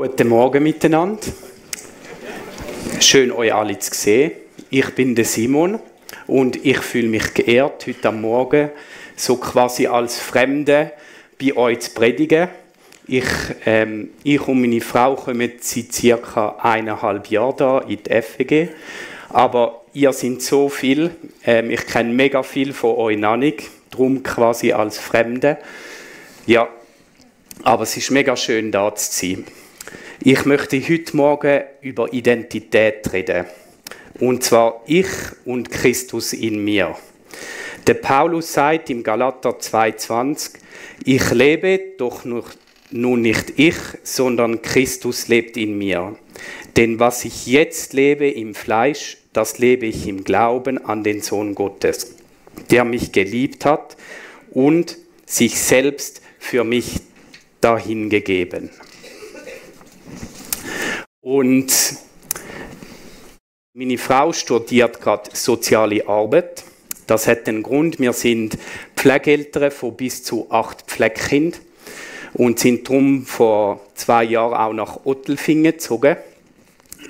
Guten Morgen miteinander. Schön, euch alle zu sehen. Ich bin der Simon und ich fühle mich geehrt, heute am Morgen so quasi als Fremde bei euch zu predigen. Ich und meine Frau kommen seit ca. 1,5 Jahren da in die FEG. Aber ihr seid so viel, ich kenne mega viel von euch noch nicht, darum quasi als Fremde. Ja, aber es ist mega schön, da zu sein. Ich möchte heute Morgen über Identität reden. Und zwar ich und Christus in mir. Der Paulus sagt im Galater 2,20: Ich lebe, doch nun nicht ich, sondern Christus lebt in mir. Denn was ich jetzt lebe im Fleisch, das lebe ich im Glauben an den Sohn Gottes, der mich geliebt hat und sich selbst für mich dahingegeben. Und meine Frau studiert gerade soziale Arbeit. Das hat den Grund, wir sind Pflegeeltern von bis zu 8 Pflegekindern und sind darum vor 2 Jahren auch nach Ottelfingen gezogen.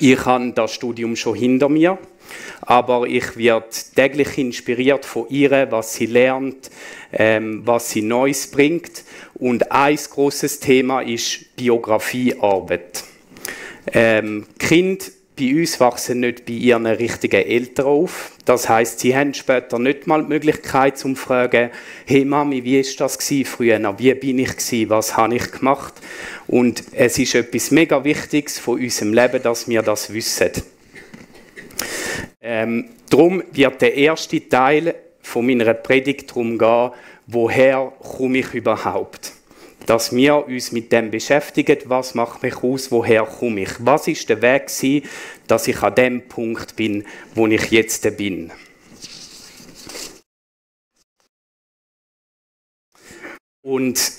Ich habe das Studium schon hinter mir, aber ich werde täglich inspiriert von ihr, was sie lernt, was sie Neues bringt. Und ein grosses Thema ist Biografiearbeit. Kinder bei uns wachsen nicht bei ihren richtigen Eltern auf. Das heisst, sie haben später nicht mal die Möglichkeit zu fragen: «Hey Mami, wie war das früher? Wie bin ich gewesen? Was habe ich gemacht?» Und es ist etwas mega Wichtiges von unserem Leben, dass wir das wissen. Darum wird der erste Teil von meiner Predigt darum gehen, woher komme ich überhaupt? Dass wir uns mit dem beschäftigen, was macht mich aus, woher komme ich? Was ist der Weg gewesen, dass ich an dem Punkt bin, wo ich jetzt bin? Und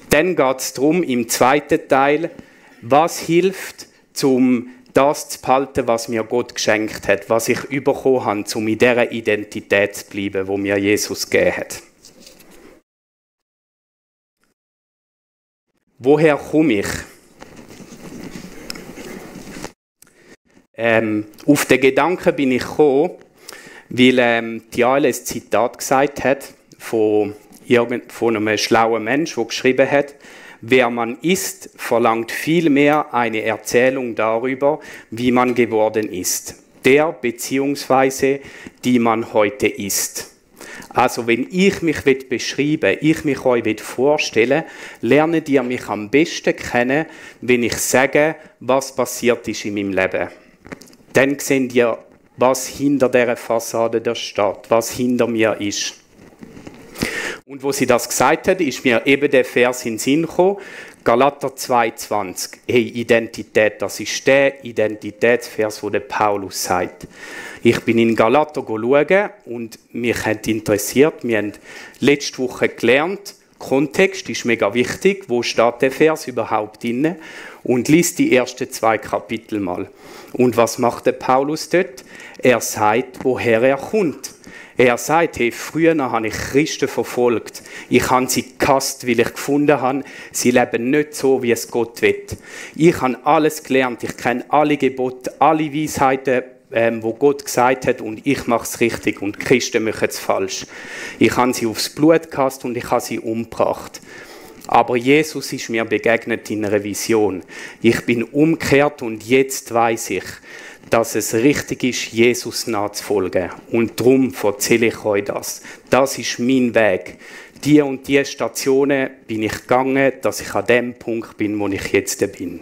dann geht es darum, im zweiten Teil, was hilft, um das zu behalten, was mir Gott geschenkt hat, was ich bekommen habe, um in dieser Identität zu bleiben, wo mir Jesus gegeben hat. Woher komme ich? Auf den Gedanken bin ich gekommen, weil Thiele ein Zitat gesagt hat von einem schlauen Mensch, der geschrieben hat: Wer man ist, verlangt vielmehr eine Erzählung darüber, wie man geworden ist, der bzw. die man heute ist. Also wenn ich mich beschreiben will, ich mich euch vorstellen will, lernt ihr mich am besten kennen, wenn ich sage, was passiert ist in meinem Leben. Dann seht ihr, was hinter dieser Fassade da steht, was hinter mir ist. Und wo sie das gesagt hat, ist mir eben der Vers in den Sinn gekommen, Galater 2,20. Hey, Identität, das ist der Identitätsvers, wo der Paulus sagt. Ich bin in Galater schauen und mich hat interessiert, wir haben letzte Woche gelernt, Kontext ist mega wichtig, wo steht der Vers überhaupt drin, und liest die ersten 2 Kapitel mal. Und was macht der Paulus dort? Er sagt, woher er kommt. Er sagt, hey, früher habe ich Christen verfolgt. Ich habe sie gehasst, weil ich gefunden habe, sie leben nicht so, wie es Gott will. Ich habe alles gelernt, ich kenne alle Gebote, alle Weisheiten, wo Gott gesagt hat, und ich mache es richtig und die Christen machen es falsch. Ich habe sie aufs Blut gehasst und ich habe sie umgebracht. Aber Jesus ist mir begegnet in einer Vision. Ich bin umgekehrt und jetzt weiß ich, dass es richtig ist, Jesus nachzufolgen. Und darum erzähle ich euch das. Das ist mein Weg. Die und die Stationen bin ich gegangen, dass ich an dem Punkt bin, wo ich jetzt bin.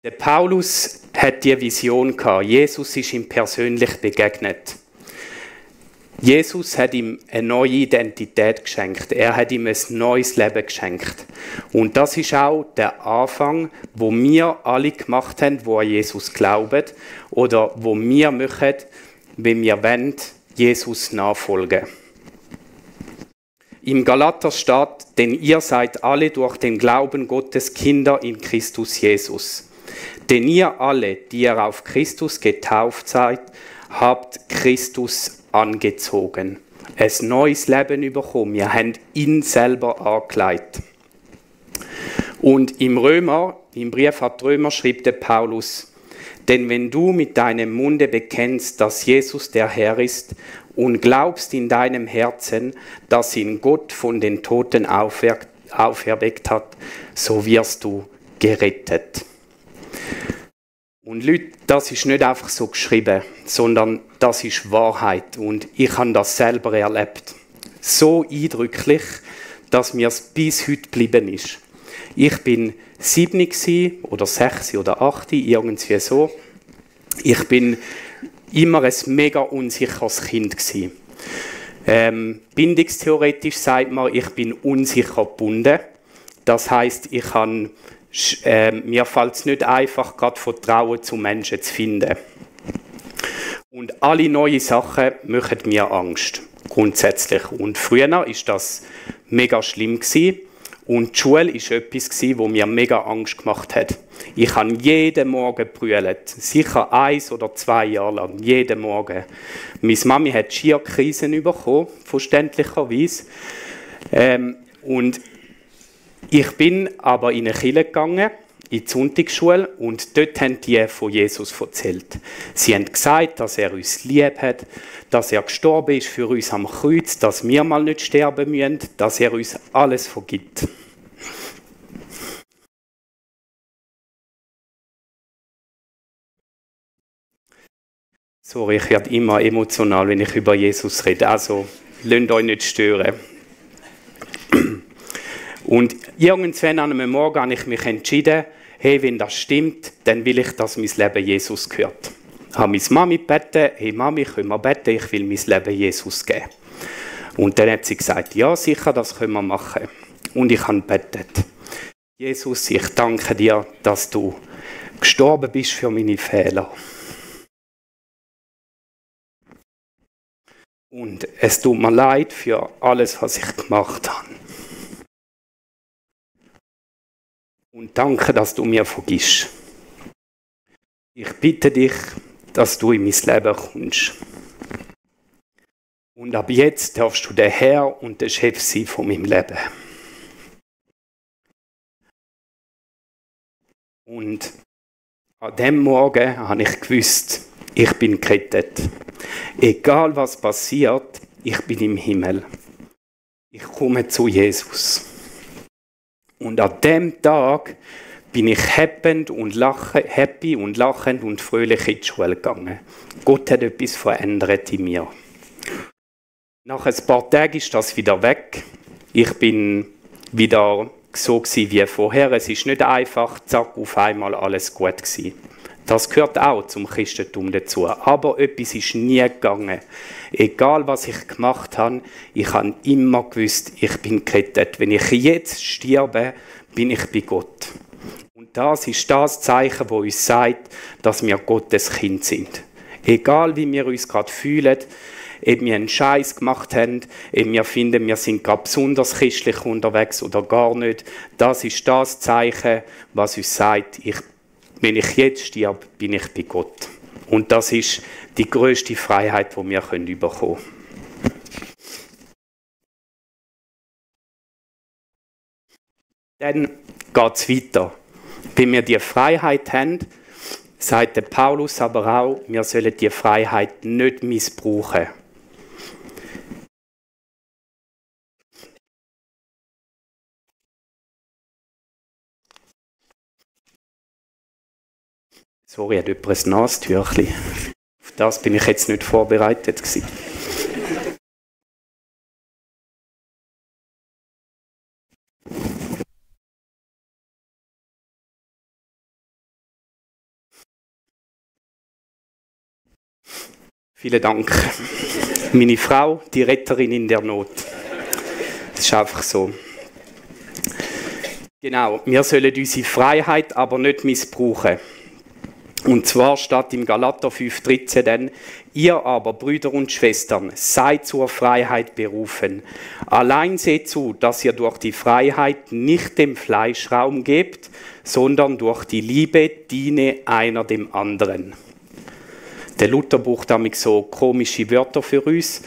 Der Paulus hat die Vision gehabt. Jesus ist ihm persönlich begegnet. Jesus hat ihm eine neue Identität geschenkt. Er hat ihm ein neues Leben geschenkt. Und das ist auch der Anfang, wo wir alle gemacht haben, die an Jesus glauben, oder wo wir machen, wenn wir wollen, Jesus nachfolgen. Im Galater steht: Denn ihr seid alle durch den Glauben Gottes Kinder in Christus Jesus. Denn ihr alle, die ihr auf Christus getauft seid, habt Christus angezogen. ein neues Leben bekommen. Wir haben ihn selber angelegt. Und im Brief an die Römer schreibt der Paulus: Denn wenn du mit deinem Munde bekennst, dass Jesus der Herr ist und glaubst in deinem Herzen, dass ihn Gott von den Toten auferweckt hat, so wirst du gerettet. Und Leute, das ist nicht einfach so geschrieben, sondern das ist Wahrheit. Und ich habe das selber erlebt. So eindrücklich, dass mir es bis heute geblieben ist. Ich bin 7 oder 6 oder 8, irgendwie so. Ich bin immer ein mega unsicheres Kind gsi. Bindungstheoretisch sagt man, ich bin unsicher gebunden. Das heisst, mir fällt es nicht einfach, gerade Vertrauen zu Menschen zu finden. Und alle neue Sachen machen mir Angst, grundsätzlich. Und früher war das mega schlimm gewesen. Und die Schule war etwas, was mir mega Angst gemacht hat. Ich habe jeden Morgen gebrüllt, sicher 1 oder 2 Jahre lang, jeden Morgen. Meine Mami hat Schierkrisen bekommen, verständlicherweise. Und ich bin aber in eine Kirche gegangen, in die Sonntagsschule, und dort haben die von Jesus erzählt. Sie haben gesagt, dass er uns lieb hat, dass er gestorben ist für uns am Kreuz, dass wir mal nicht sterben müssen, dass er uns alles vergibt. Sorry, ich werde immer emotional, wenn ich über Jesus rede, also lasst euch nicht stören. Und irgendwann an einem Morgen habe ich mich entschieden, hey, wenn das stimmt, dann will ich, dass mein Leben Jesus gehört. Ich habe meine Mami gebeten: Hey Mami, können wir beten, ich will mein Leben Jesus geben. Und dann hat sie gesagt: Ja, sicher, das können wir machen. Und ich habe gebetet: Jesus, ich danke dir, dass du gestorben bist für meine Fehler. Und es tut mir leid für alles, was ich gemacht habe. Und danke, dass du mir vergisst. Ich bitte dich, dass du in mein Leben kommst. Und ab jetzt darfst du der Herr und der Chef sein von meinem Leben. Und an dem Morgen habe ich gewusst, ich bin gerettet. Egal was passiert, ich bin im Himmel. Ich komme zu Jesus. Und an dem Tag bin ich happy und lachend und fröhlich in die Schule gegangen. Gott hat etwas verändert in mir. Nach ein paar Tagen ist das wieder weg. Ich bin wieder so wie vorher. Es ist nicht einfach, zack, auf einmal alles gut gewesen. Das gehört auch zum Christentum dazu. Aber etwas ist nie gegangen. Egal, was ich gemacht habe, ich habe immer gewusst, ich bin gerettet. Wenn ich jetzt sterbe, bin ich bei Gott. Und das ist das Zeichen, das uns sagt, dass wir Gottes Kind sind. Egal, wie wir uns gerade fühlen, ob wir einen Scheiß gemacht haben, ob wir finden, wir sind gerade besonders christlich unterwegs oder gar nicht, das ist das Zeichen, was uns sagt, wenn ich jetzt sterbe, bin ich bei Gott. Und das ist die grösste Freiheit, die wir bekommen können. Dann geht es weiter. Wenn wir die Freiheit haben, sagt der Paulus aber auch, wir sollen die Freiheit nicht missbrauchen. Sorry, hat jemand ein Nasentüchchen? Auf das bin ich jetzt nicht vorbereitet gewesen. Vielen Dank. Meine Frau, die Retterin in der Not. Das ist einfach so. Genau, wir sollen unsere Freiheit aber nicht missbrauchen. Und zwar steht im Galater 5,13 dann: Ihr aber, Brüder und Schwestern, seid zur Freiheit berufen. Allein seht zu, dass ihr durch die Freiheit nicht dem Fleisch Raum gebt, sondern durch die Liebe diene einer dem anderen. Der Luther braucht damit so komische Wörter für uns,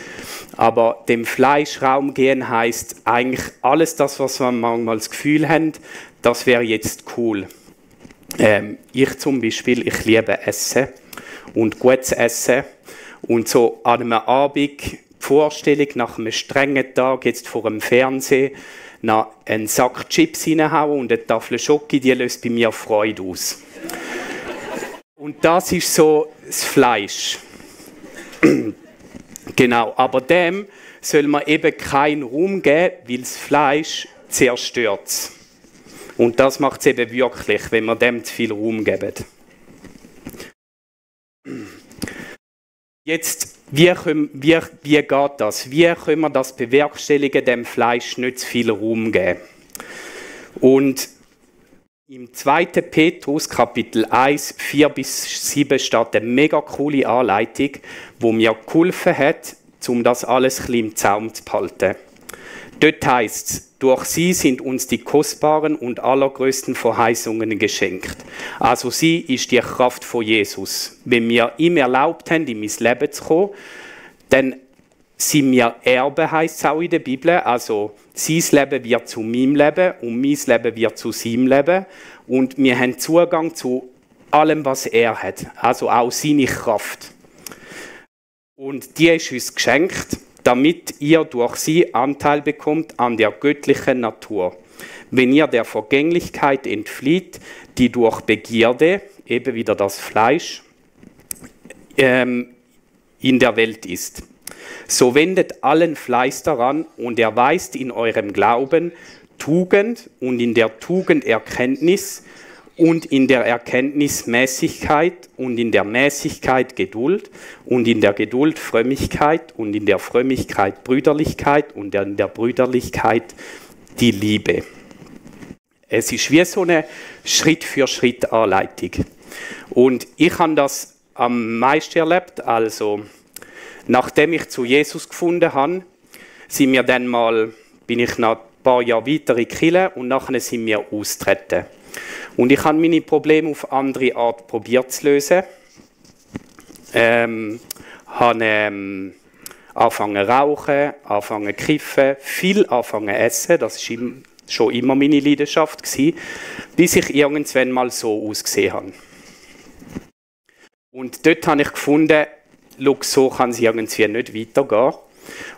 aber dem Fleisch Raum geben heisst eigentlich alles das, was wir manchmal das Gefühl haben, das wäre jetzt cool. Ich zum Beispiel, ich liebe Essen und gutes Essen und so an einem Abend die Vorstellung nach einem strengen Tag jetzt vor dem Fernsehen nach einen Sack Chips reinhauen und eine Tafel Schoki, die löst bei mir Freude aus. Und das ist so das Fleisch. Genau, aber dem soll man eben keinen Raum geben, weil das Fleisch zerstört es. Und das macht es eben wirklich, wenn wir dem zu viel Raum geben. Jetzt, wie geht das? Wie können wir das bewerkstelligen, dem Fleisch nicht zu viel Raum geben? Und im 2. Petrus, Kapitel 1, 4-7 steht eine mega coole Anleitung, die mir geholfen hat, um das alles ein bisschen im Zaum zu behalten. Dort heisst es, durch sie sind uns die kostbaren und allergrößten Verheißungen geschenkt. Also sie ist die Kraft von Jesus. Wenn wir ihm erlaubt haben, in mein Leben zu kommen, dann sind wir Erben, heisst es auch in der Bibel. Also sein Leben wird zu meinem Leben und mein Leben wird zu seinem Leben. Und wir haben Zugang zu allem, was er hat. Also auch seine Kraft. Und die ist uns geschenkt, damit ihr durch sie Anteil bekommt an der göttlichen Natur. Wenn ihr der Vergänglichkeit entflieht, die durch Begierde, eben wieder das Fleisch, in der Welt ist. So wendet allen Fleiß daran und erweist in eurem Glauben Tugend und in der Tugend Erkenntnis und in der Erkenntnis Mäßigkeit und in der Mäßigkeit Geduld und in der Geduld Frömmigkeit und in der Frömmigkeit Brüderlichkeit und in der Brüderlichkeit die Liebe. Es ist wie so eine Schritt-für-Schritt-Anleitung. Und ich habe das am meisten erlebt, also nachdem ich zu Jesus gefunden habe, bin ich nach ein paar Jahre weiter in die Kirche und nachher sind wir austreten. Und ich habe meine Probleme auf andere Art probiert zu lösen. Habe angefangen zu rauchen, angefangen zu kiffen, viel angefangen zu essen, das war schon immer meine Leidenschaft gewesen, bis ich irgendwann mal so ausgesehen habe. Und dort habe ich gefunden, so kann es irgendwie nicht weitergehen.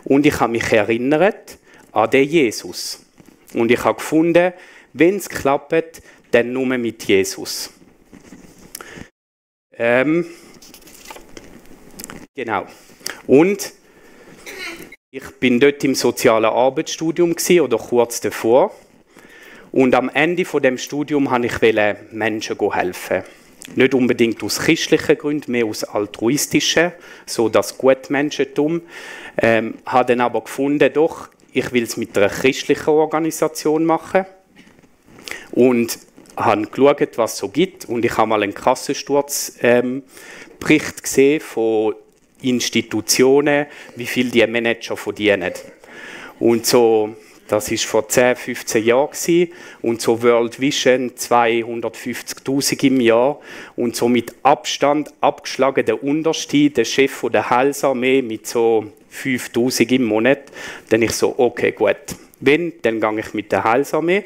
Und ich habe mich erinnert an den Jesus. Und ich habe gefunden, wenn es klappt, dann nur mit Jesus. Genau. Und ich bin dort im sozialen Arbeitsstudium oder kurz davor. Und am Ende von dem Studium wollte ich Menschen helfen. Nicht unbedingt aus christlichen Gründen, mehr aus altruistischen, so das Gutmenschentum. Habe dann aber gefunden, doch, ich will es mit einer christlichen Organisation machen. Und habe geschaut, was es so gibt. Und ich habe mal einen Kassensturzbericht gesehen von Institutionen, wie viel die Manager verdienen. Und so, das war vor 10, 15 Jahren gewesen, und so World Vision 250'000 im Jahr und so mit Abstand abgeschlagen der Unterste, der Chef von der Heilsarmee mit so 5'000 im Monat. Dann ich so, okay, gut. Wenn, dann gehe ich mit der Heilsarmee.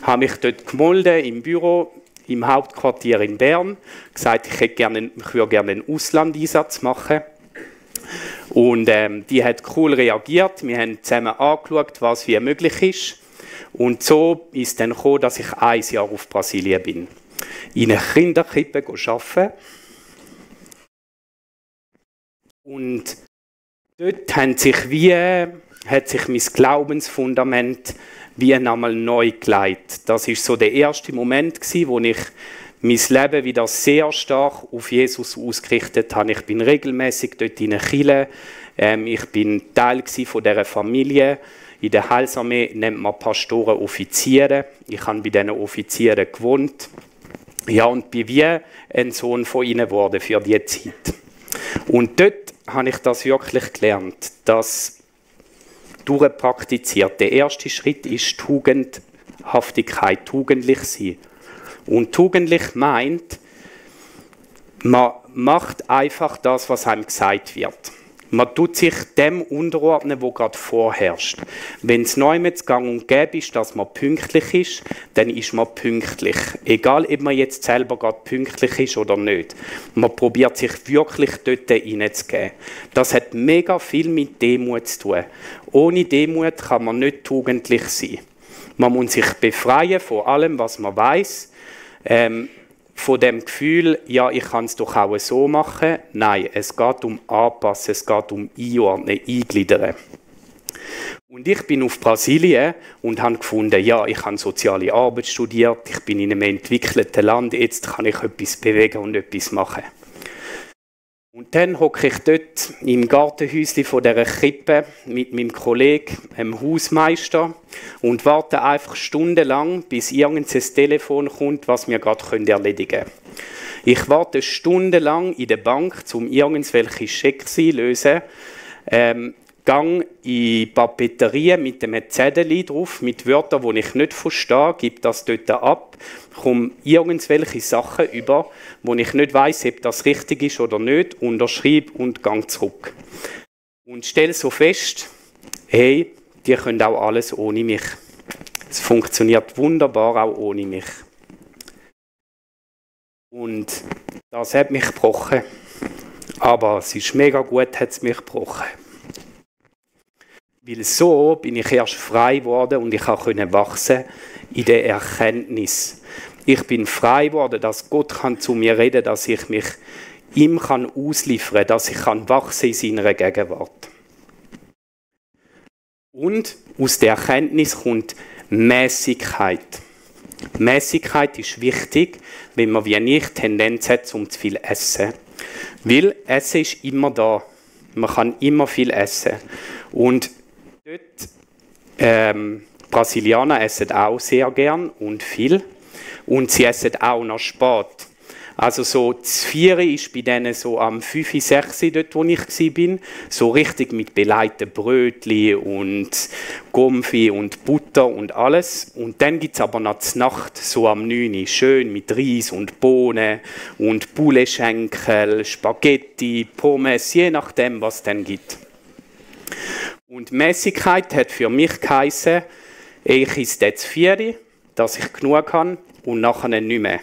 Habe mich dort gemolden im Büro, im Hauptquartier in Bern, gesagt, ich würde gerne einen Auslandeinsatz machen. Und die hat cool reagiert. Wir haben zusammen angeschaut, was wie möglich ist. Und so ist dann gekommen, dass ich 1 Jahr auf Brasilien bin. In einer Kinderkrippe arbeiten. Und dort hat sich mein Glaubensfundament wie einmal neu gelegt. Das war so der erste Moment, wo ich mein Leben wieder sehr stark auf Jesus ausgerichtet habe. Ich bin regelmäßig dort in der Kirche. Ich bin Teil von dieser Familie. In der Heilsarmee nennt man Pastoren Offiziere. Ich habe bei diesen Offizieren gewohnt. Ja, und bin wie ein Sohn von ihnen geworden für diese Zeit. Und dort habe ich das wirklich gelernt, dass durchpraktiziert. Der erste Schritt ist Tugendhaftigkeit, tugendlich sein. Und tugendlich meint, man macht einfach das, was einem gesagt wird. Man tut sich dem unterordnen, wo gerade vorherrscht. Wenn es neu mit gang und gäbe ist, dass man pünktlich ist, dann ist man pünktlich. Egal, ob man jetzt selber gerade pünktlich ist oder nicht. Man probiert sich wirklich dort hineinzugeben. Das hat mega viel mit Demut zu tun. Ohne Demut kann man nicht tugendlich sein. Man muss sich befreien von allem, was man weiss. Von dem Gefühl, ja, ich kann es doch auch so machen. Nein, es geht um Anpassen, es geht um Einordnen, Eingliedern. Und ich bin auf Brasilien und habe gefunden, ja, ich habe soziale Arbeit studiert, ich bin in einem entwickelten Land, jetzt kann ich etwas bewegen und etwas machen. Und dann hocke ich dort im Gartenhäuschen von dieser Krippe mit meinem Kollegen, dem Hausmeister, und warte einfach stundenlang, bis irgendein Telefon kommt, was wir gerade erledigen können. Ich warte stundenlang in der Bank, um irgendwelche Schecks zu lösen. Gang in die Papeterie mit einem Zettel drauf, mit Wörtern, die ich nicht verstehe, gebe das dort ab, komme irgendwelche Sachen über, wo ich nicht weiss, ob das richtig ist oder nicht, unterschreibe und gehe zurück. Und stelle so fest, hey, die können auch alles ohne mich. Es funktioniert wunderbar auch ohne mich. Und das hat mich gebrochen. Aber es ist mega gut, hat es mich gebrochen. Weil so bin ich erst frei geworden und ich konnte wachsen in der Erkenntnis. Ich bin frei geworden, dass Gott zu mir reden kann, dass ich mich ihm ausliefern kann, dass ich wachsen in seiner Gegenwart. Und aus der Erkenntnis kommt Mäßigkeit. Mäßigkeit ist wichtig, wenn man wie nicht Tendenz hat, zu viel essen. Weil Essen ist immer da. Man kann immer viel essen. Und dort, Brasilianer essen auch sehr gern und viel. Und sie essen auch noch spät. Also so das 4 ist bei denen so am 5, 6, dort wo ich war, so richtig mit belegten Brötchen und Gumpfi und Butter und alles. Und dann gibt es aber noch die Nacht, so am 9, schön mit Reis und Bohnen und Pouletschenkel, Spaghetti, Pommes, je nachdem, was es dann gibt. Und Mäßigkeit hat für mich geheissen, ich esse jetzt 4, dass ich genug habe und nachher nicht mehr.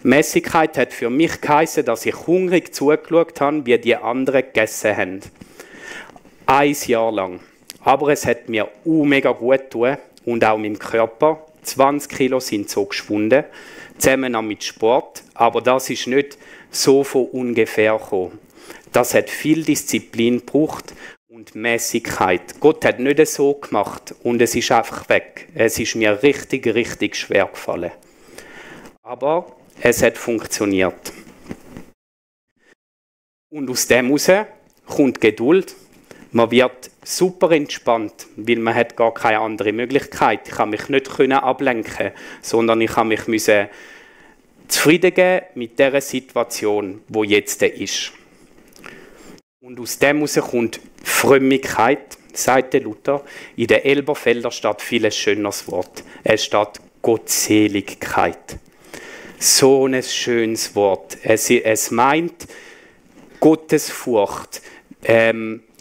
Mäßigkeit hat für mich geheissen, dass ich hungrig zugeschaut habe, wie die anderen gegessen haben. 1 Jahr lang. Aber es hat mir mega gut getan und auch meinem Körper. 20 Kilo sind so geschwunden, zusammen auch mit Sport. Aber das ist nicht so von ungefähr gekommen. Das hat viel Disziplin gebraucht und Mäßigkeit. Gott hat nicht so gemacht und es ist einfach weg. Es ist mir richtig, richtig schwer gefallen. Aber es hat funktioniert. Und aus dem heraus kommt Geduld. Man wird super entspannt, weil man hat gar keine andere Möglichkeit. Ich kann mich nicht ablenken, sondern ich kann mich zufrieden geben mit der Situation, die jetzt ist. Und aus dem heraus kommt Frömmigkeit, sagt der Luther. In der Elberfelder steht viel ein schönes Wort. Es steht Gottseligkeit. So ein schönes Wort. Es meint Gottesfurcht.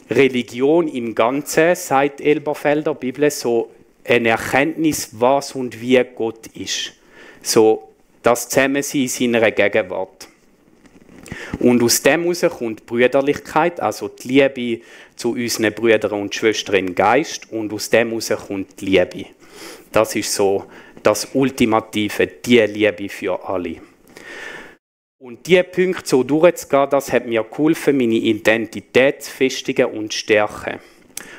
Religion im Ganzen, sagt Elberfelder Bibel, so eine Erkenntnis, was und wie Gott ist. So das Zusammensein in seiner Gegenwart. Und aus dem heraus kommt Brüderlichkeit, also die Liebe zu unseren Brüdern und Schwestern im Geist. Und aus dem heraus kommt die Liebe. Das ist so das Ultimative, die Liebe für alle. Und diese Punkte so durchzugehen, das hat mir geholfen, meine Identität zu festigen und zu stärken.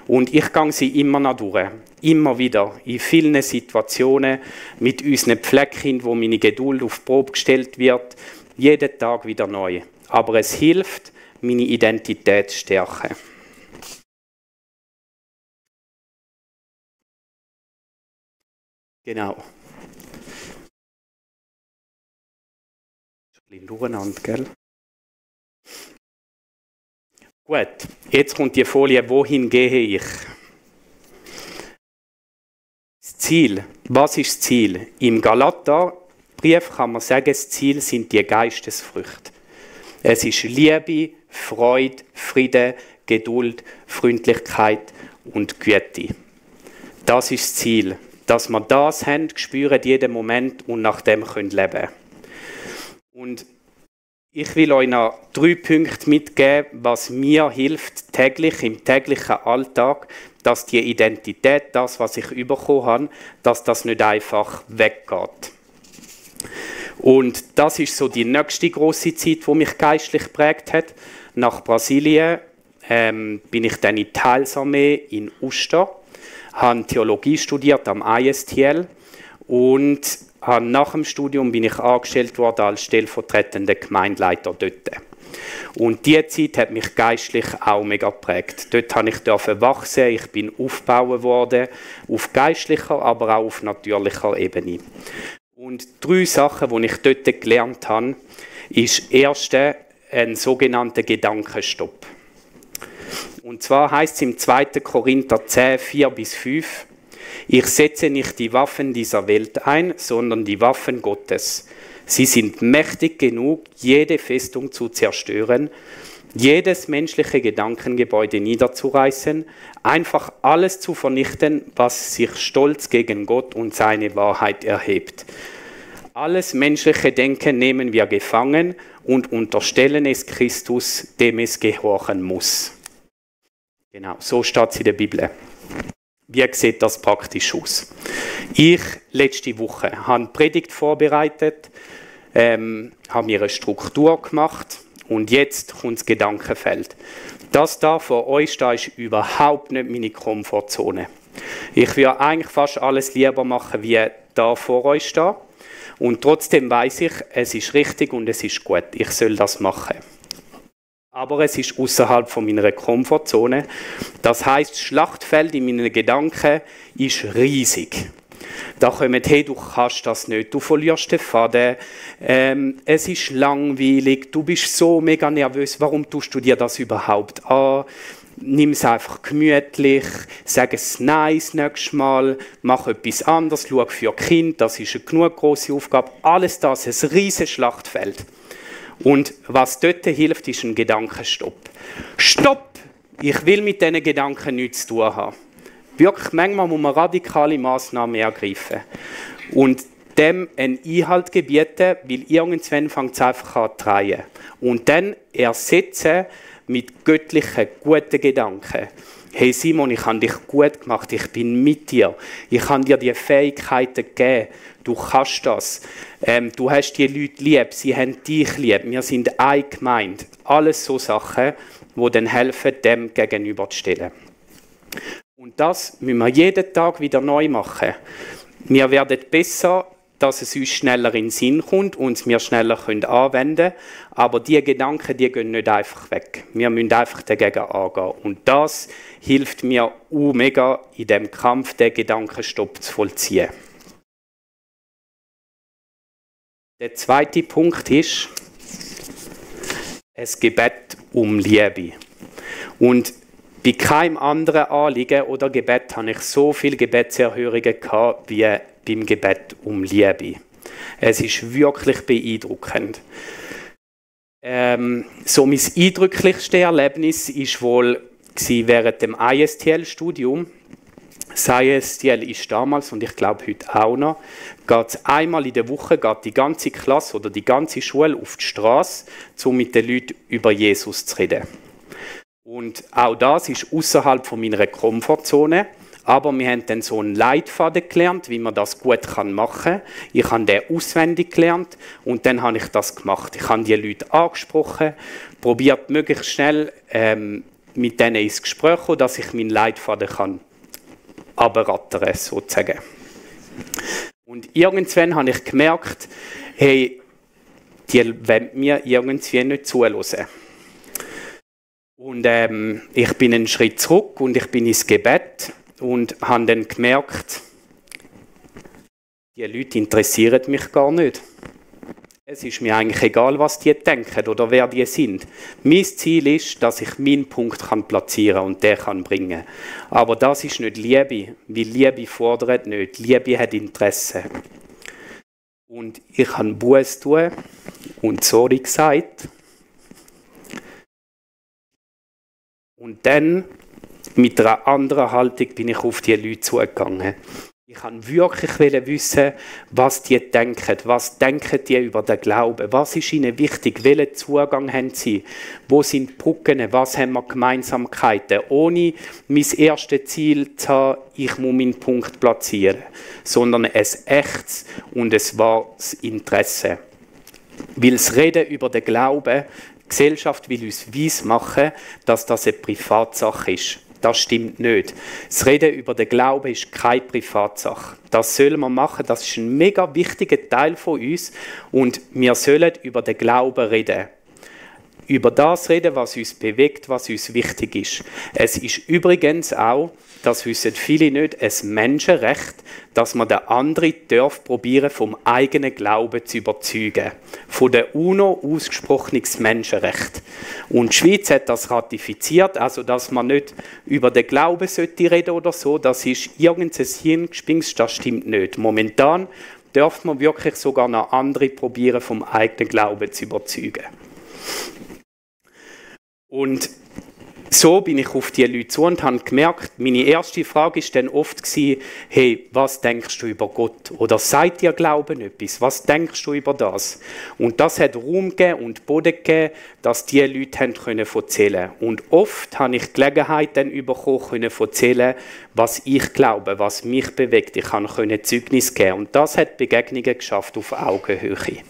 Und ich gehe sie immer noch durch. Immer wieder. In vielen Situationen mit unseren Pfleckchen, wo meine Geduld auf die Probe gestellt wird. Jeden Tag wieder neu. Aber es hilft, meine Identität zu stärken. Genau. Ein bisschen durcheinander, gell? Gut, jetzt kommt die Folie, wohin gehe ich? Das Ziel. Was ist das Ziel? Im Galaterbrief kann man sagen, das Ziel sind die Geistesfrüchte. Es ist Liebe, Freude, Friede, Geduld, Freundlichkeit und Güte. Das ist das Ziel, dass wir das haben, spüren jeden Moment und nach dem leben können. Und ich will euch noch 3 Punkte mitgeben, was mir hilft täglich, im täglichen Alltag, dass die Identität, das, was ich bekommen habe, dass das nicht einfach weggeht. Und das ist so die nächste grosse Zeit, die mich geistlich geprägt hat. Nach Brasilien bin ich dann in die Heilsarmee in Uster, habe Theologie studiert am ISTL und nach dem Studium bin ich angestellt worden als stellvertretender Gemeindeleiter dort. Und diese Zeit hat mich geistlich auch mega geprägt. Dort durfte ich wachsen, ich bin aufgebaut worden, auf geistlicher, aber auch auf natürlicher Ebene. Und 3 Sachen, die ich dort gelernt habe, ist erste ein sogenannter Gedankenstopp. Und zwar heißt es im 2. Korinther 10, 4-5, ich setze nicht die Waffen dieser Welt ein, sondern die Waffen Gottes. Sie sind mächtig genug, jede Festung zu zerstören, jedes menschliche Gedankengebäude niederzureißen, einfach alles zu vernichten, was sich stolz gegen Gott und seine Wahrheit erhebt. Alles menschliche Denken nehmen wir gefangen und unterstellen es Christus, dem es gehorchen muss. Genau, so steht es in der Bibel. Wie sieht das praktisch aus? Ich, letzte Woche, habe eine Predigt vorbereitet, habe mir eine Struktur gemacht und jetzt kommt das Gedankenfeld. Das da vor euch da ist überhaupt nicht meine Komfortzone. Ich würde eigentlich fast alles lieber machen, wie da vor euch steht. Und trotzdem weiß ich, es ist richtig und es ist gut. Ich soll das machen. Aber es ist außerhalb von meiner Komfortzone. Das heisst, das Schlachtfeld in meinen Gedanken ist riesig. Da kommen, hey, du kannst das nicht, du verlierst den Faden, es ist langweilig, du bist so mega nervös, warum tust du dir das überhaupt an? Nimm es einfach gemütlich, sag es Nein das nächste Mal, mach etwas anderes, schau für Kind, das ist eine genug grosse Aufgabe. Alles das, ein riesiges Schlachtfeld. Und was dort hilft, ist ein Gedankenstopp. Stopp! Ich will mit diesen Gedanken nichts zu tun haben. Wirklich, manchmal muss man radikale Massnahmen ergreifen. Und dem einen Einhalt gebieten, weil irgendwann fängt es einfach an zu drehen. Und dann ersetzen mit göttlichen, guten Gedanken. Hey Simon, ich habe dich gut gemacht, ich bin mit dir. Ich habe dir die Fähigkeiten gegeben. Du kannst das. Du hast die Leute lieb, sie haben dich lieb. Wir sind eine Gemeinde. Alles so Sachen, die dann helfen, dem gegenüberzustellen. Und das müssen wir jeden Tag wieder neu machen. Wir werden besser, dass es uns schneller in den Sinn kommt und wir schneller anwenden können. Aber diese Gedanken, die gehen nicht einfach weg. Wir müssen einfach dagegen angehen. Und das hilft mir mega in dem Kampf, den Gedankenstopp zu vollziehen. Der zweite Punkt ist ein Gebet um Liebe. Und bei keinem anderen Anliegen oder Gebet habe ich so viele Gebetserhörungen gehabt wie beim Gebet um Liebe. Es ist wirklich beeindruckend. So mein eindrücklichstes Erlebnis war wohl während dem ISTL-Studium. Das ISTL ist damals, und ich glaube heute auch noch, geht einmal in der Woche geht die ganze Klasse oder die ganze Schule auf die Straße, um mit den Leuten über Jesus zu reden. Und auch das ist außerhalb von meiner Komfortzone. Aber wir haben dann so einen Leitfaden gelernt, wie man das gut machen kann. Ich habe den auswendig gelernt und dann habe ich das gemacht. Ich habe die Leute angesprochen, probiert möglichst schnell mit denen ins Gespräch zu kommen, dass ich meinen Leitfaden kann abrattern, sozusagen. Und irgendwann habe ich gemerkt, hey, die wollen mir irgendwie nicht zuhören. Und ich bin einen Schritt zurück und ich bin ins Gebet und habe dann gemerkt, die Leute interessieren mich gar nicht. Es ist mir eigentlich egal, was die denken oder wer die sind. Mein Ziel ist, dass ich meinen Punkt platzieren kann und den kann bringen. Aber das ist nicht Liebe, weil Liebe fordert nicht. Liebe hat Interesse. Und ich habe Buße tun und sorry gesagt. Und dann, mit einer anderen Haltung, bin ich auf die Leute zugegangen. Ich wollte wirklich wissen, was die denken. Was denken die über den Glauben? Was ist ihnen wichtig? Welchen Zugang haben sie? Wo sind die Brücken? Was haben wir Gemeinsamkeiten? Ohne mein erstes Ziel zu haben, ich muss meinen Punkt platzieren. Sondern ein echtes und ein wahres Interesse. Weil das Reden über den Glauben, die Gesellschaft will uns weismachen, dass das eine Privatsache ist. Das stimmt nicht. Das Reden über den Glauben ist keine Privatsache. Das sollen wir machen, das ist ein mega wichtiger Teil von uns und wir sollen über den Glauben reden. Über das reden, was uns bewegt, was uns wichtig ist. Es ist übrigens auch, das wissen viele nicht, ein Menschenrecht, dass man den anderen probieren vom eigenen Glauben zu überzeugen. Von der UNO ausgesprochenes Menschenrecht. Und die Schweiz hat das ratifiziert, also dass man nicht über den Glauben sollte reden oder so, das ist irgendein Hirngespinst, das stimmt nicht. Momentan darf man wirklich sogar noch andere probieren, vom eigenen Glauben zu überzeugen. Und so bin ich auf die Leute zu und habe gemerkt, meine erste Frage war dann oft, hey, was denkst du über Gott? Oder sagt dir Glauben etwas? Was denkst du über das? Und das hat Raum gegeben und Boden gegeben, dass die Leute erzählen konnten. Und oft habe ich die Gelegenheit dann bekommen, erzählen, was ich glaube, was mich bewegt. Ich konnte Zeugnis geben. Und das hat Begegnungen geschafft auf Augenhöhe.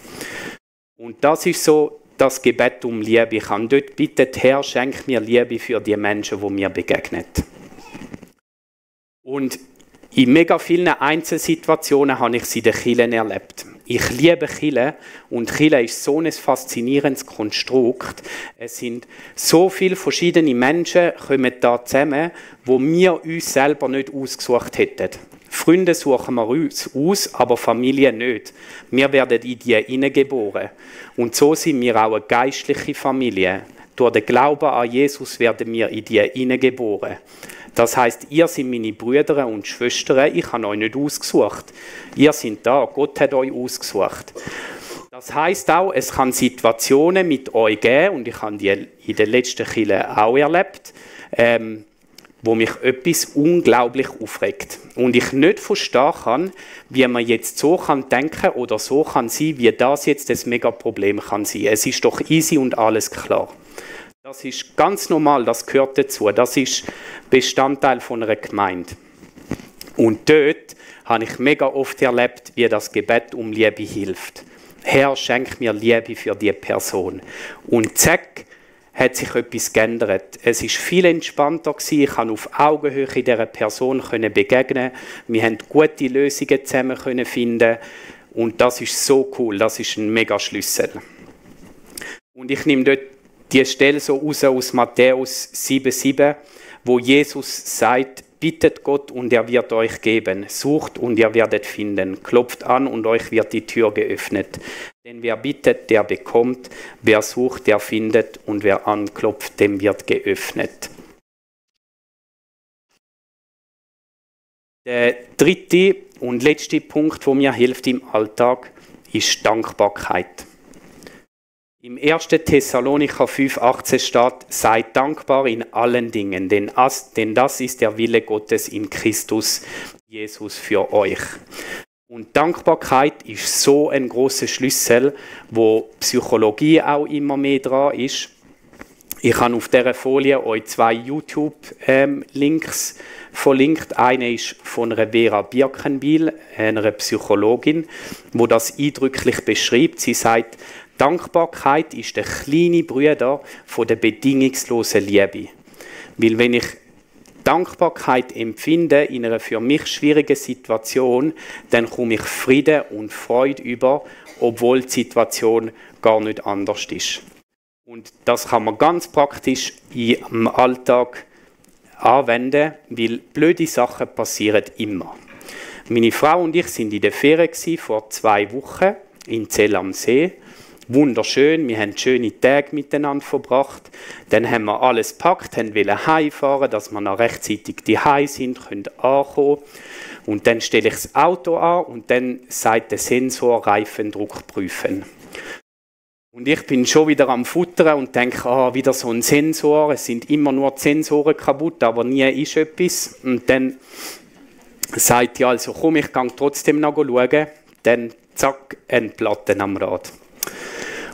Und das ist so das Gebet um Liebe. Ich kann dort bitten, Herr, schenk mir Liebe für die Menschen, die mir begegnen. Und in mega vielen Einzelsituationen habe ich sie in den Kirchen erlebt. Ich liebe Kirchen und Kirche ist so ein faszinierendes Konstrukt. Es sind so viele verschiedene Menschen, kommen da zusammen, wo wir uns selber nicht ausgesucht hätten. Freunde suchen wir uns aus, aber Familie nicht. Wir werden in die hineingeboren. Und so sind wir auch eine geistliche Familie. Durch den Glauben an Jesus werden wir in die hineingeboren. Das heisst, ihr seid meine Brüder und Schwestern, ich habe euch nicht ausgesucht. Ihr seid da, Gott hat euch ausgesucht. Das heisst auch, es kann Situationen mit euch geben, und ich habe die in den letzten Kirchen auch erlebt, wo mich etwas unglaublich aufregt. Und ich nicht verstehen kann, wie man jetzt so kann denken oder so kann sein, wie das jetzt das Mega-Problem kann sein. Es ist doch easy und alles klar. Das ist ganz normal, das gehört dazu. Das ist Bestandteil von einer Gemeinde. Und dort habe ich mega oft erlebt, wie das Gebet um Liebe hilft. Herr, schenk mir Liebe für die Person. Und zack, hat sich etwas geändert. Es war viel entspannter gewesen. Ich konnte auf Augenhöhe dieser Person begegnen. Wir konnten gute Lösungen zusammen finden. Und das ist so cool. Das ist ein mega Schlüssel. Und ich nehme dort die Stelle so raus aus Matthäus 7,7, wo Jesus sagt, bittet Gott und er wird euch geben. Sucht und ihr werdet finden. Klopft an und euch wird die Tür geöffnet. Denn wer bittet, der bekommt. Wer sucht, der findet. Und wer anklopft, dem wird geöffnet. Der dritte und letzte Punkt, der mir hilft im Alltag, ist Dankbarkeit. Im 1. Thessalonicher 5,18 steht, seid dankbar in allen Dingen, denn das ist der Wille Gottes in Christus Jesus für euch. Und Dankbarkeit ist so ein grosser Schlüssel, wo Psychologie auch immer mehr dran ist. Ich habe auf dieser Folie euch 2 YouTube-Links verlinkt. Eine ist von einer Vera Birkenbiel, einer Psychologin, wo das eindrücklich beschreibt. Sie sagt, Dankbarkeit ist der kleine Bruder von der bedingungslosen Liebe. Weil wenn ich Dankbarkeit empfinde in einer für mich schwierigen Situation, dann komme ich Frieden und Freude über, obwohl die Situation gar nicht anders ist. Und das kann man ganz praktisch im Alltag anwenden, weil blöde Sachen passieren immer. Meine Frau und ich sind in der Ferien vor 2 Wochen in Zell am See. Wunderschön, wir haben schöne Tage miteinander verbracht. Dann haben wir alles gepackt, wollten heimfahren, dass wir noch rechtzeitig daheim sind, können ankommen. Und dann stelle ich das Auto an und dann sagt der Sensor Reifendruck prüfen. Und ich bin schon wieder am Futtern und denke, wieder so ein Sensor, es sind immer nur die Sensoren kaputt, aber nie ist etwas. Und dann sagt ja, also komm, ich kann trotzdem noch schauen. Dann zack, eine Platte am Rad.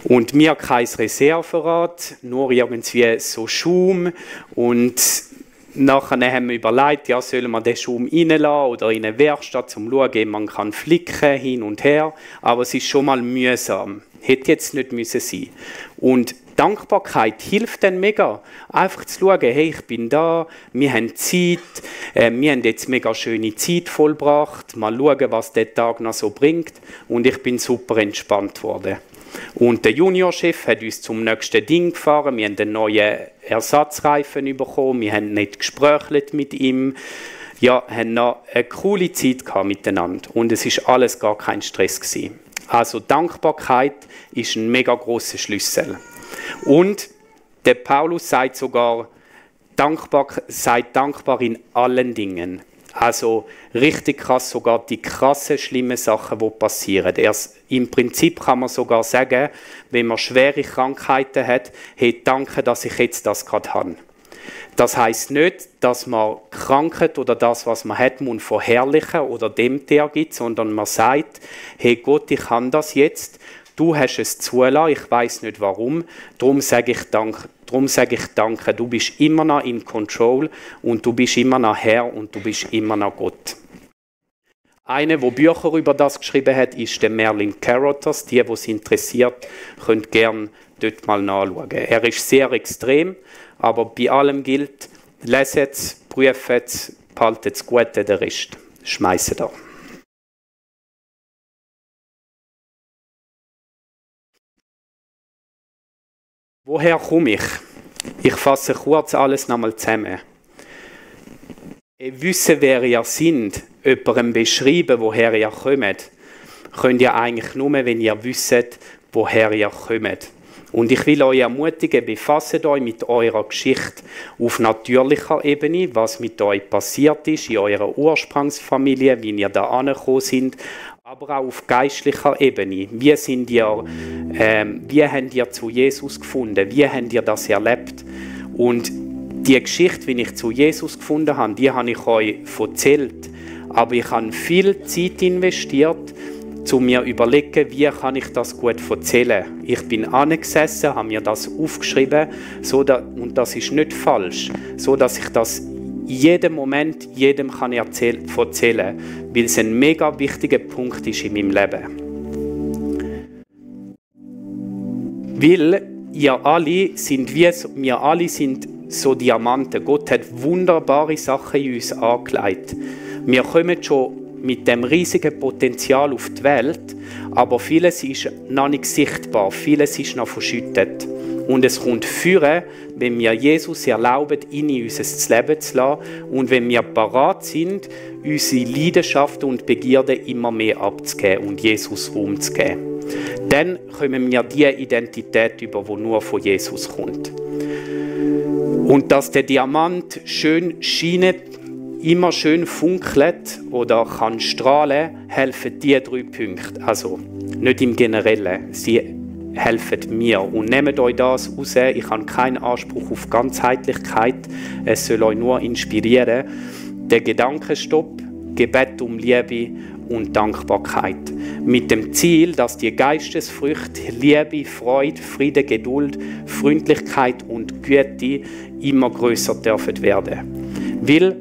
Und mir kein Reserverad, nur irgendwie so Schaum. Und nachher haben wir überlegt, ja, sollen wir den Schaum reinlassen oder in eine Werkstatt, um zu schauen, man kann flicken hin und her. Aber es ist schon mal mühsam. Hätte jetzt nicht müssen sein. Und Dankbarkeit hilft dann mega. Einfach zu schauen, hey, ich bin da, wir haben Zeit, wir haben jetzt mega schöne Zeit vollbracht, mal schauen, was der Tag noch so bringt. Und ich bin super entspannt worden. Und der Juniorchef hat uns zum nächsten Ding gefahren, wir haben einen neuen Ersatzreifen bekommen, wir haben nicht gesprochen mit ihm. Ja, haben noch eine coole Zeit gehabt miteinander. Und es ist alles gar kein Stress gewesen. Also Dankbarkeit ist ein mega grosser Schlüssel. Und der Paulus sagt sogar, seid dankbar in allen Dingen. Also richtig krass, sogar die krassen, schlimmen Sachen, die passieren. Im Prinzip kann man sogar sagen, wenn man schwere Krankheiten hat, hey, danke, dass ich jetzt das gerade habe. Das heisst nicht, dass man Krankheit oder das, was man hat, muss verherrlichen oder dem der gibt, sondern man sagt, hey Gott, ich habe das jetzt, du hast es zulassen, ich weiß nicht warum, darum sage ich danke, du bist immer noch in Control und du bist immer noch Herr und du bist immer noch Gott. Einer, der Bücher über das geschrieben hat, ist der Merlin Carothers. Die es interessiert, können gerne dort mal nachschauen. Er ist sehr extrem, aber bei allem gilt, leset es, prüft es, behaltet das Gute, den Rest schmeißen da. Woher komme ich? Ich fasse kurz alles nochmal zusammen. Wissen, wer ihr seid, jemandem beschreiben, woher ihr kommt, könnt ihr eigentlich nur, wenn ihr wisst, woher ihr kommt. Und ich will euch ermutigen, befasst euch mit eurer Geschichte auf natürlicher Ebene, was mit euch passiert ist, in eurer Ursprungsfamilie, wie ihr da angekommen seid, aber auch auf geistlicher Ebene. Wie habt ihr zu Jesus gefunden? Wie habt ihr das erlebt? Und die Geschichte, wie ich zu Jesus gefunden habe, die habe ich euch erzählt. Aber ich habe viel Zeit investiert, um mir zu überlegen, wie kann ich das gut erzählen. Ich bin angesessen, habe mir das aufgeschrieben, und das ist nicht falsch, so dass ich das jeden Moment jedem kann erzählen, weil es ein mega wichtiger Punkt ist in meinem Leben. Weil wir alle sind so Diamanten. Gott hat wunderbare Sachen in uns angelegt. Wir kommen schon mit dem riesigen Potenzial auf die Welt, aber vieles ist noch nicht sichtbar, vieles ist noch verschüttet. Und es kommt führen, wenn wir Jesus erlauben, in unser Leben zu lassen und wenn wir bereit sind, unsere Leidenschaften und Begierden immer mehr abzugeben und Jesus Raum zu geben. Dann kommen wir die Identität über, die nur von Jesus kommt. Und dass der Diamant schön scheint, immer schön funkelt oder kann strahlen, helfen diese 3 Punkte. Also nicht im Generellen, sie helfen mir. Und nehmt euch das raus. Ich habe keinen Anspruch auf Ganzheitlichkeit. Es soll euch nur inspirieren. Der Gedankenstopp, Gebet um Liebe und Dankbarkeit. Mit dem Ziel, dass die Geistesfrüchte Liebe, Freude, Friede, Geduld, Freundlichkeit und Güte immer grösser dürfen werden. Weil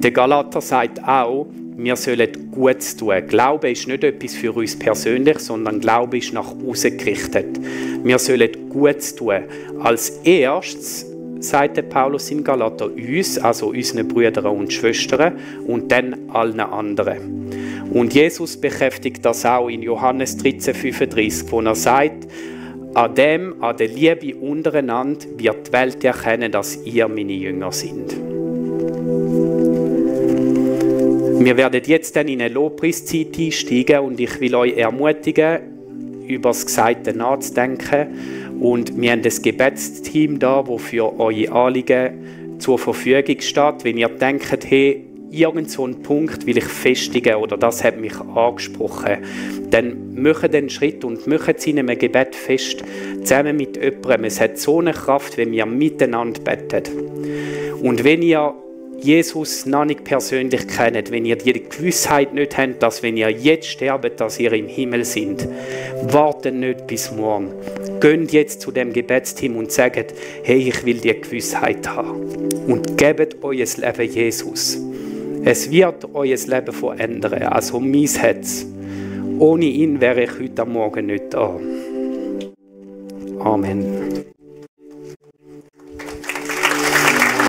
der Galater sagt auch, wir sollen Gutes tun. Glaube ist nicht etwas für uns persönlich, sondern Glaube ist nach außen gerichtet. Wir sollen Gutes tun. Als erstes sagt der Paulus in Galater uns, also unseren Brüdern und Schwestern, und dann allen anderen. Und Jesus bekräftigt das auch in Johannes 13,35, wo er sagt, an der Liebe untereinander wird die Welt erkennen, dass ihr meine Jünger sind. Wir werden jetzt dann in eine Lobpreiszeit einsteigen und ich will euch ermutigen, über das Gesagte nachzudenken. Und wir haben ein Gebetsteam da, das für eure Anliegen zur Verfügung steht. Wenn ihr denkt, hey, irgend so einen Punkt will ich festigen oder das hat mich angesprochen, dann macht den Schritt und macht es in einem Gebet fest, zusammen mit jemandem. Es hat so eine Kraft, wenn wir miteinander beten. Und wenn ihr Jesus noch nicht persönlich kennt, wenn ihr die Gewissheit nicht habt, dass wenn ihr jetzt sterbt, dass ihr im Himmel seid, wartet nicht bis morgen. Geht jetzt zu dem Gebetsteam und sagt, hey, ich will die Gewissheit haben. Und gebt euer Leben Jesus. Es wird euer Leben verändern, also mein Herz. Ohne ihn wäre ich heute Morgen nicht da. Amen.